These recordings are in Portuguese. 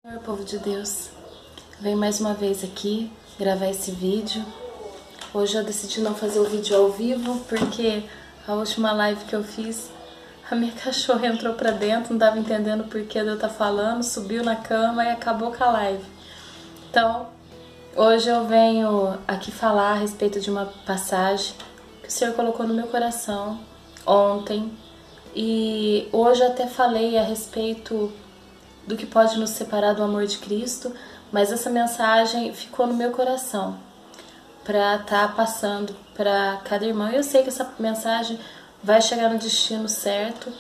Senhor, povo de Deus, venho mais uma vez aqui gravar esse vídeo. Hoje eu decidi não fazer o vídeo ao vivo porque a última live que eu fiz, a minha cachorra entrou pra dentro, não tava entendendo o porquê de eu estar falando, subiu na cama e acabou com a live. Então, hoje eu venho aqui falar a respeito de uma passagem que o Senhor colocou no meu coração ontem, e hoje eu até falei a respeito do que pode nos separar do amor de Cristo, mas essa mensagem ficou no meu coração para estar passando para cada irmão. Eu sei que essa mensagem vai chegar no destino certo.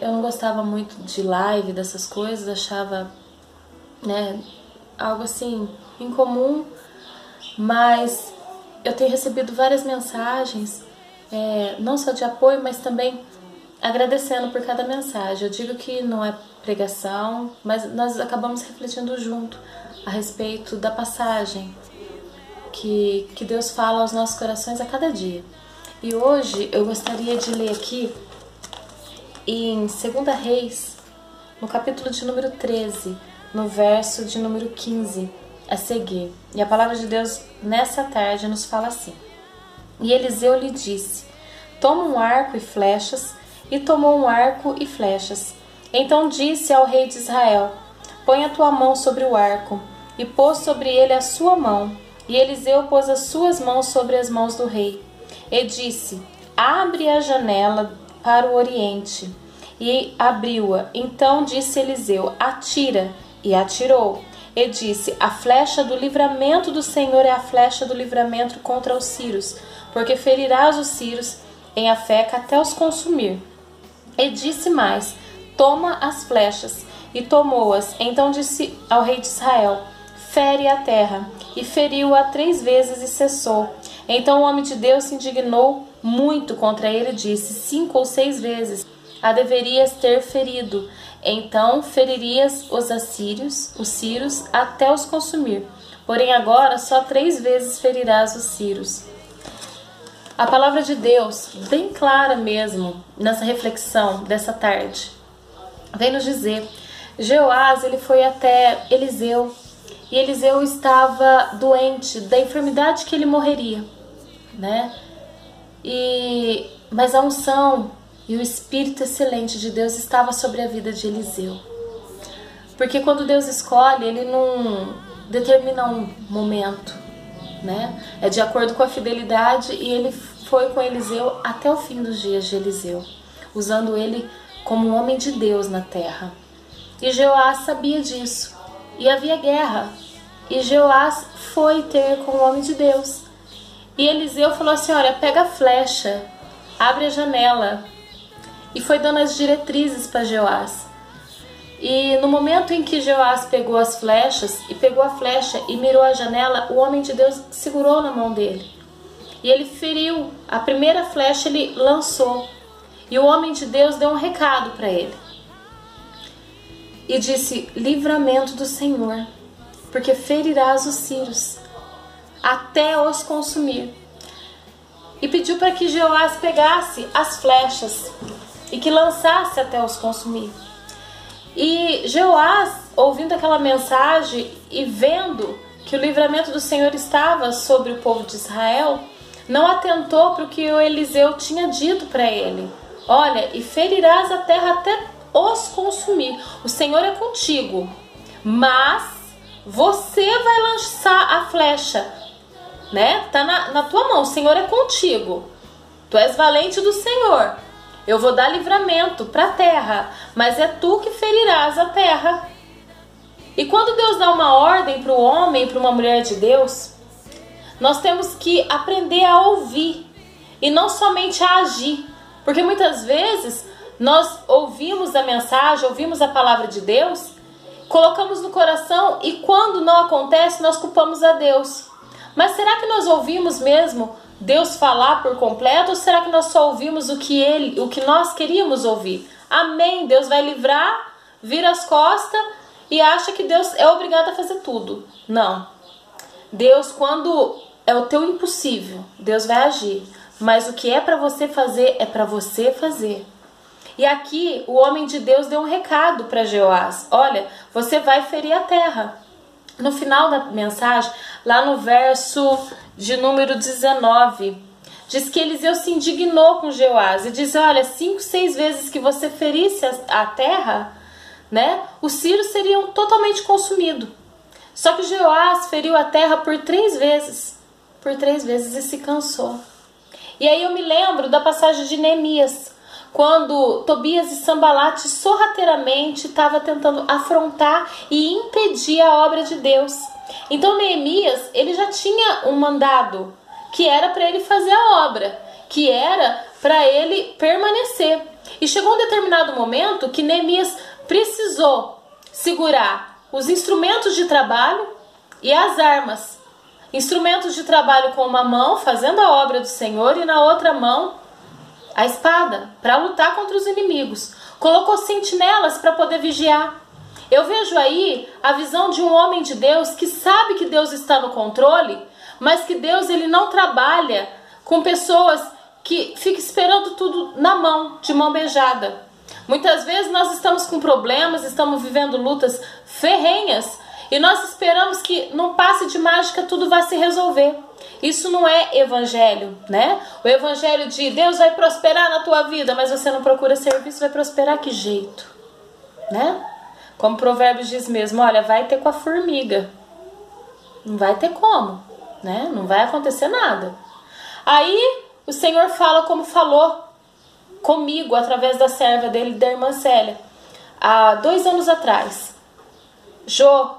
Eu não gostava muito de live, dessas coisas, achava, algo assim incomum, mas eu tenho recebido várias mensagens, não só de apoio, mas também agradecendo por cada mensagem. Eu digo que não é pregação, mas nós acabamos refletindo junto a respeito da passagem que Deus fala aos nossos corações a cada dia. E hoje eu gostaria de ler aqui em 2 Reis, no capítulo de número 13, no verso de número 15 a seguir. E a palavra de Deus nessa tarde nos fala assim: E Eliseu lhe disse: Toma um arco e flechas. E tomou um arco e flechas. Então disse ao rei de Israel: Põe a tua mão sobre o arco. E pôs sobre ele a sua mão. E Eliseu pôs as suas mãos sobre as mãos do rei. E disse: Abre a janela para o oriente. E abriu-a. Então disse Eliseu: Atira. E atirou. E disse: A flecha do livramento do Senhor é a flecha do livramento contra os sírios, porque ferirás os sírios em Afeca até os consumir. E disse mais: Toma as flechas. E tomou-as. Então disse ao rei de Israel: Fere a terra. E feriu-a 3 vezes e cessou. Então o homem de Deus se indignou muito contra ele e disse: 5 ou 6 vezes a deverias ter ferido. Então feririas os sírios, até os consumir. Porém agora só 3 vezes ferirás os sírios. A palavra de Deus, bem clara mesmo, nessa reflexão dessa tarde, vem nos dizer: Jeoás, ele foi até Eliseu, e Eliseu estava doente da enfermidade que ele morreria, né? Mas a unção e o Espírito excelente de Deus estava sobre a vida de Eliseu. Porque quando Deus escolhe, ele não determina um momento, né? É de acordo com a fidelidade, e ele foi com Eliseu até o fim dos dias de Eliseu, usando ele como um homem de Deus na terra. E Jeoás sabia disso, e havia guerra, e Jeoás foi ter com o homem de Deus. E Eliseu falou assim: olha, pega a flecha, abre a janela, e foi dando as diretrizes para Jeoás. E no momento em que Jeoás pegou as flechas, e pegou a flecha e mirou a janela, o homem de Deus segurou na mão dele. E ele feriu, a primeira flecha ele lançou. E o homem de Deus deu um recado para ele. E disse: livramento do Senhor, porque ferirás os sírios, até os consumir. E pediu para que Jeoás pegasse as flechas e que lançasse até os consumir. E Jeoás, ouvindo aquela mensagem e vendo que o livramento do Senhor estava sobre o povo de Israel, não atentou para o que o Eliseu tinha dito para ele: olha, e ferirás a terra até os consumir. O Senhor é contigo, mas você vai lançar a flecha, né? Tá na tua mão, o Senhor é contigo. Tu és valente do Senhor. Eu vou dar livramento para a terra, mas é tu que ferirás a terra. E quando Deus dá uma ordem para o homem, para uma mulher de Deus, nós temos que aprender a ouvir e não somente a agir. Porque muitas vezes nós ouvimos a mensagem, ouvimos a palavra de Deus, colocamos no coração e quando não acontece nós culpamos a Deus. Mas será que nós ouvimos mesmo Deus falar por completo, ou será que nós só ouvimos o que nós queríamos ouvir? Amém, Deus vai livrar, vira as costas e acha que Deus é obrigado a fazer tudo. Não. Deus, quando é o teu impossível, Deus vai agir. Mas o que é para você fazer, é para você fazer. E aqui o homem de Deus deu um recado para Jeoás: olha, você vai ferir a terra. No final da mensagem, lá no verso de número 19, diz que Eliseu se indignou com Jeoás e diz: olha, 5, 6 vezes que você ferisse a terra, né, os sírios seriam totalmente consumidos. Só que Jeoás feriu a terra por 3 vezes e se cansou. E aí eu me lembro da passagem de Neemias, quando Tobias e Sambalate sorrateiramente estavam tentando afrontar e impedir a obra de Deus. Então Neemias, ele já tinha um mandado, que era para ele fazer a obra, que era para ele permanecer. E chegou um determinado momento que Neemias precisou segurar os instrumentos de trabalho e as armas. Instrumentos de trabalho com uma mão, fazendo a obra do Senhor, e na outra mão a espada, para lutar contra os inimigos. Colocou sentinelas para poder vigiar. Eu vejo aí a visão de um homem de Deus que sabe que Deus está no controle, mas que Deus, ele não trabalha com pessoas que ficam esperando tudo na mão, de mão beijada. Muitas vezes nós estamos com problemas, estamos vivendo lutas ferrenhas e nós esperamos que num passe de mágica tudo vai se resolver. Isso não é evangelho, né? O evangelho de Deus vai prosperar na tua vida, mas você não procura serviço, vai prosperar que jeito, né? Como Provérbios diz mesmo, olha, vai ter com a formiga. Não vai ter como, né? Não vai acontecer nada. Aí o Senhor fala como falou comigo, através da serva dele, da irmã Célia, há 2 anos atrás. Jô,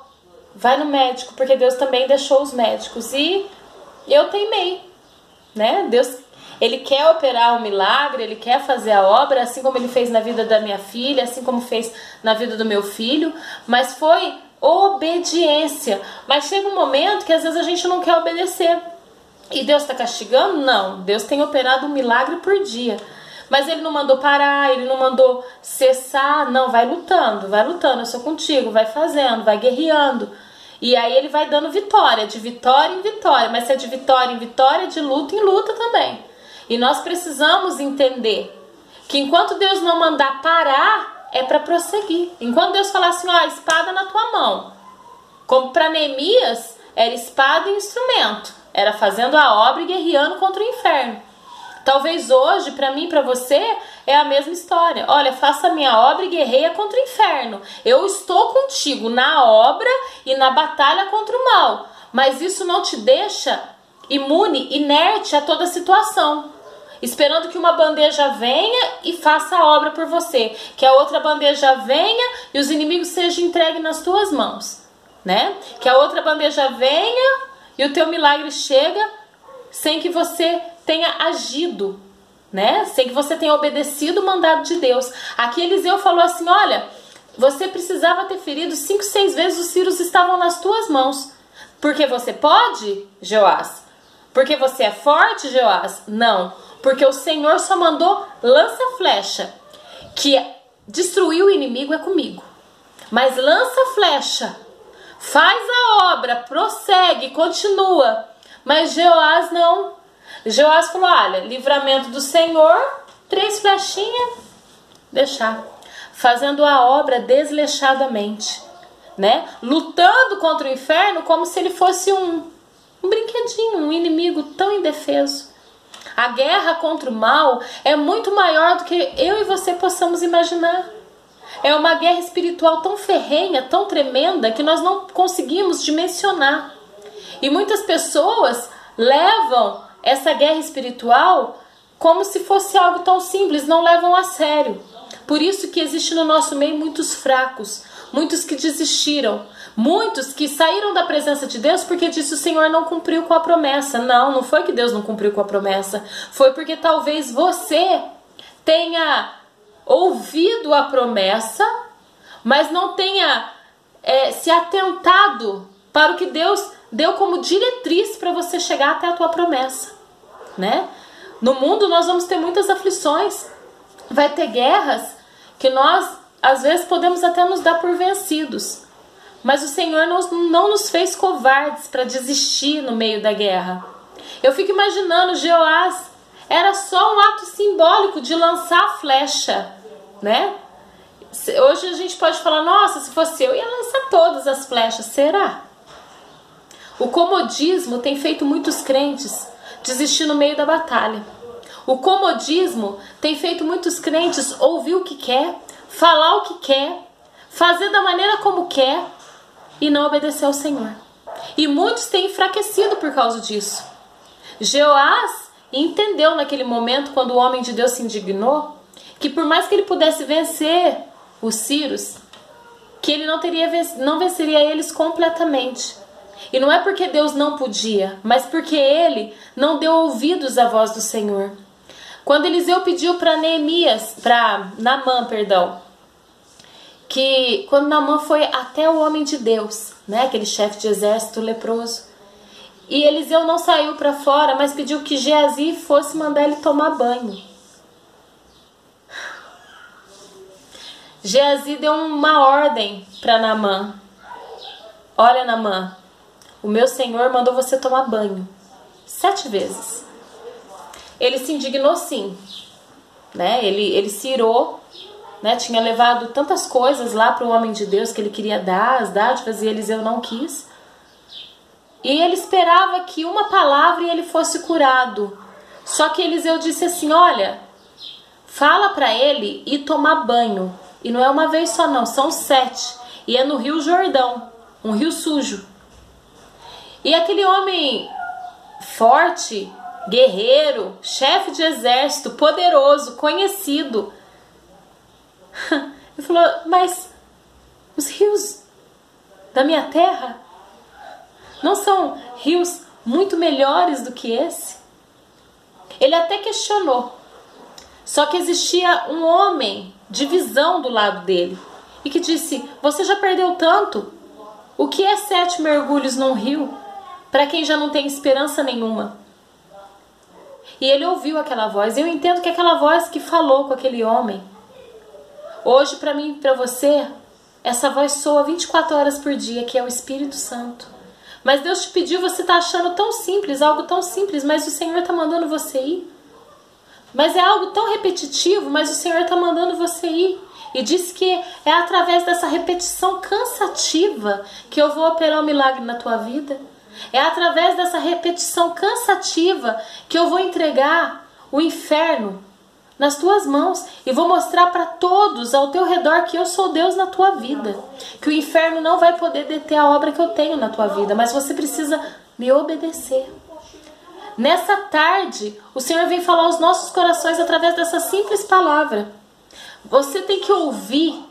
vai no médico, porque Deus também deixou os médicos. E eu teimei, né? Deus, ele quer operar um milagre, ele quer fazer a obra, assim como ele fez na vida da minha filha, assim como fez na vida do meu filho, mas foi obediência. Mas chega um momento que às vezes a gente não quer obedecer. E Deus está castigando? Não, Deus tem operado um milagre por dia. Mas ele não mandou parar, ele não mandou cessar, não, vai lutando, eu sou contigo, vai fazendo, vai guerreando. E aí ele vai dando vitória, de vitória em vitória, mas se é de vitória em vitória, de luta em luta também. E nós precisamos entender que enquanto Deus não mandar parar, é para prosseguir. Enquanto Deus falar assim, ó, espada na tua mão. Como para Neemias, era espada e instrumento, era fazendo a obra e guerreando contra o inferno. Talvez hoje, para mim e para você, é a mesma história. Olha, faça a minha obra e guerreia contra o inferno. Eu estou contigo na obra e na batalha contra o mal. Mas isso não te deixa imune, inerte a toda situação. Esperando que uma bandeja venha e faça a obra por você. Que a outra bandeja venha e os inimigos sejam entregues nas tuas mãos, né? Que a outra bandeja venha e o teu milagre chega sem que você tenha agido, né? Sem que você tenha obedecido o mandado de Deus. Aqui Eliseu falou assim, olha, você precisava ter ferido 5, 6 vezes, os sírios estavam nas tuas mãos. Porque você pode, Jeoás? Porque você é forte, Jeoás? Não, porque o Senhor só mandou lança flecha, que destruir o inimigo é comigo. Mas lança flecha, faz a obra, prossegue, continua. Mas Jeoás não. Jeoás falou, olha, livramento do Senhor, 3 flechinhas, deixar. Fazendo a obra desleixadamente, né? Lutando contra o inferno como se ele fosse um brinquedinho, um inimigo tão indefeso. A guerra contra o mal é muito maior do que eu e você possamos imaginar. É uma guerra espiritual tão ferrenha, tão tremenda, que nós não conseguimos dimensionar. E muitas pessoas levam essa guerra espiritual como se fosse algo tão simples, não levam a sério. Por isso que existe no nosso meio muitos fracos, muitos que desistiram, muitos que saíram da presença de Deus porque disse o Senhor não cumpriu com a promessa. Não, não foi que Deus não cumpriu com a promessa, foi porque talvez você tenha ouvido a promessa, mas não tenha se atentado para o que Deus deu como diretriz para você chegar até a tua promessa, né? No mundo nós vamos ter muitas aflições, vai ter guerras que nós às vezes podemos até nos dar por vencidos, mas o Senhor não nos fez covardes para desistir no meio da guerra. Eu fico imaginando Jeoás, era só um ato simbólico de lançar a flecha, né? Hoje a gente pode falar, nossa, se fosse eu, ia lançar todas as flechas. Será? O comodismo tem feito muitos crentes desistir no meio da batalha. O comodismo tem feito muitos crentes ouvir o que quer, falar o que quer, fazer da maneira como quer e não obedecer ao Senhor. E muitos têm enfraquecido por causa disso. Jeoás entendeu naquele momento, quando o homem de Deus se indignou, que por mais que ele pudesse vencer os sírios, que ele não venceria eles completamente. E não é porque Deus não podia, mas porque ele não deu ouvidos à voz do Senhor. Quando Eliseu pediu para Naamã, que quando Naamã foi até o homem de Deus, né, aquele chefe de exército leproso, e Eliseu não saiu para fora, mas pediu que Geazi fosse mandar ele tomar banho. Geazi deu uma ordem para Naamã. Olha, Naamã, o meu Senhor mandou você tomar banho 7 vezes. Ele se indignou sim, né? Ele se irou, né? Tinha levado tantas coisas lá para o homem de Deus que ele queria dar, as dádivas, e Eliseu não quis. E ele esperava que uma palavra e ele fosse curado. Só que Eliseu disse assim, olha, fala para ele ir tomar banho. E não é uma vez só não, são 7. E é no Rio Jordão, um rio sujo. E aquele homem forte, guerreiro, chefe de exército, poderoso, conhecido, ele falou, mas os rios da minha terra não são rios muito melhores do que esse? Ele até questionou. Só que existia um homem de visão do lado dele e que disse, você já perdeu tanto? O que é 7 mergulhos num rio para quem já não tem esperança nenhuma? E ele ouviu aquela voz. Eu entendo que aquela voz que falou com aquele homem, hoje para mim e para você, essa voz soa 24 horas por dia, que é o Espírito Santo. Mas Deus te pediu, você está achando tão simples, algo tão simples, mas o Senhor está mandando você ir. Mas é algo tão repetitivo, mas o Senhor está mandando você ir. E diz que é através dessa repetição cansativa que eu vou operar um milagre na tua vida. É através dessa repetição cansativa que eu vou entregar o inferno nas tuas mãos e vou mostrar para todos ao teu redor que eu sou Deus na tua vida. Que o inferno não vai poder deter a obra que eu tenho na tua vida, mas você precisa me obedecer. Nessa tarde, o Senhor vem falar aos nossos corações através dessa simples palavra. Você tem que ouvir,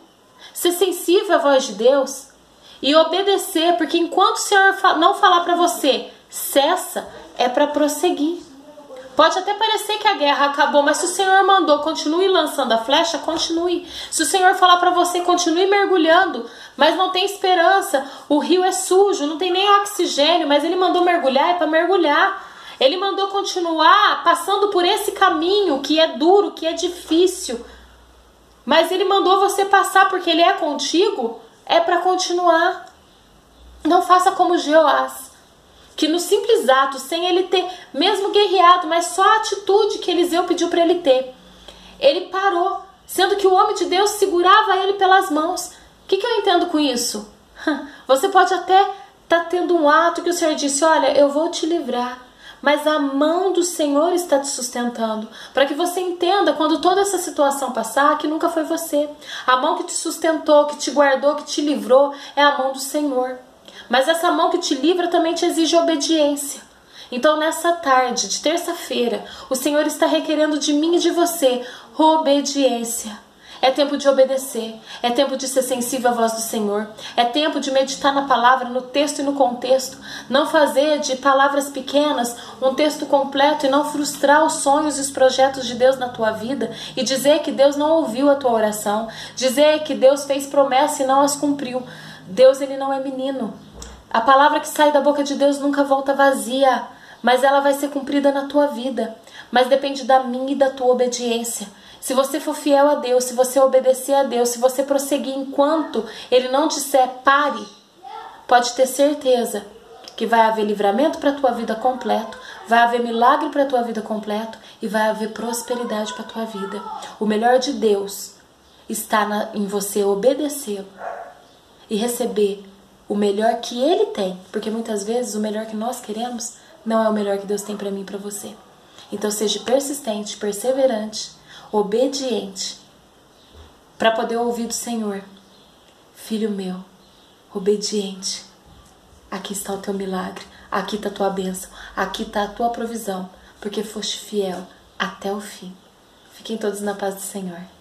ser sensível à voz de Deus e obedecer, porque enquanto o Senhor não falar para você, cessa, é para prosseguir. Pode até parecer que a guerra acabou, mas se o Senhor mandou, continue lançando a flecha, continue. Se o Senhor falar para você, continue mergulhando, mas não tem esperança, o rio é sujo, não tem nem oxigênio, mas Ele mandou mergulhar, é para mergulhar. Ele mandou continuar passando por esse caminho que é duro, que é difícil. Mas Ele mandou você passar porque Ele é contigo, é para continuar. Não faça como Jeoás, que no simples ato, sem ele ter mesmo guerreado, mas só a atitude que Eliseu pediu para ele ter, ele parou, sendo que o homem de Deus segurava ele pelas mãos. O que eu entendo com isso? Você pode até estar tendo um ato que o Senhor disse, olha, eu vou te livrar. Mas a mão do Senhor está te sustentando, para que você entenda, quando toda essa situação passar, que nunca foi você. A mão que te sustentou, que te guardou, que te livrou, é a mão do Senhor. Mas essa mão que te livra também te exige obediência. Então nessa tarde de terça-feira, o Senhor está requerendo de mim e de você obediência. É tempo de obedecer, é tempo de ser sensível à voz do Senhor, é tempo de meditar na palavra, no texto e no contexto, não fazer de palavras pequenas um texto completo e não frustrar os sonhos e os projetos de Deus na tua vida e dizer que Deus não ouviu a tua oração, dizer que Deus fez promessa e não as cumpriu. Deus, Ele não é menino. A palavra que sai da boca de Deus nunca volta vazia, mas ela vai ser cumprida na tua vida, mas depende da minha e da tua obediência. Se você for fiel a Deus, se você obedecer a Deus, se você prosseguir enquanto Ele não disser pare, pode ter certeza que vai haver livramento para a tua vida completo, vai haver milagre para a tua vida completo e vai haver prosperidade para a tua vida. O melhor de Deus está em você obedecê-lo e receber o melhor que Ele tem, porque muitas vezes o melhor que nós queremos não é o melhor que Deus tem para mim e para você. Então seja persistente, perseverante, obediente, para poder ouvir do Senhor: filho meu, obediente, aqui está o teu milagre, aqui está a tua bênção, aqui está a tua provisão, porque foste fiel até o fim. Fiquem todos na paz do Senhor.